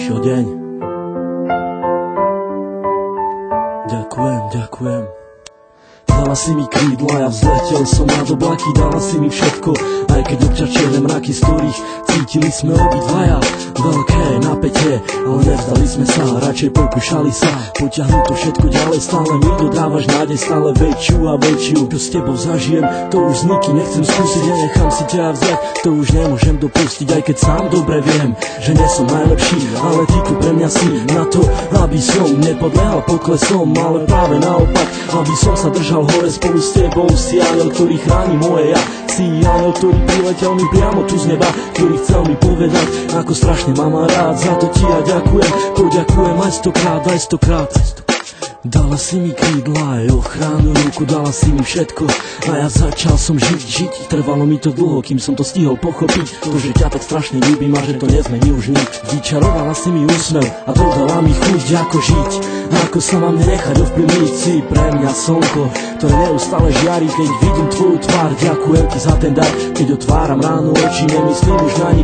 prišiel deň. Ďakujem. Dala si mi krídla, ja vzletel som nad oblaky, dala si mi všetko, aj keď občas čierne mraky, z ktorých cítili sme obidvaja veľké napätie, ale nevzdali sme sa, radšej pokúšali sa potiahnuť to všetko ďalej. Stále mi dodávaš nádej, stále väčšiu a väčšiu. Čo s tebou zažijem, to už z niky nechcem skúsiť, nenechám si ťa vziať, to už nemôžem dopustiť, aj keď sám dobre viem, že nie som najlepší, ale ty tu pre mňa si na to, aby som nepodlehal poklesom, ale práve naopak, aby som sa držal hore spolu s tebou. Si aniel, ktorý chráni moje ja, si aniel, ktorý priletel mi priamo tu z neba, ktorý chcel mi povedať, ako strašne mám rád. Za to ti ja ďakujem, poďakujem aj stokrát. Dala si mi krídla, aj ochranu ruku, dala si mi všetko a ja začal som žiť. Trvalo mi to dlho, kým som to stihol pochopiť, to, že ťa tak strašne ľúbim a že to nezmení už nič. Vyčarovala si mi úsmev a dodala mi chuť, ako žiť, ako sa mám nenechať ovplyvniť. Si pre mňa slnko, ktoré neustále žiari, keď vidím tvoju tvár. Ďakujem ti za ten dar, keď otváram ráno oči, nemyslím už na nič.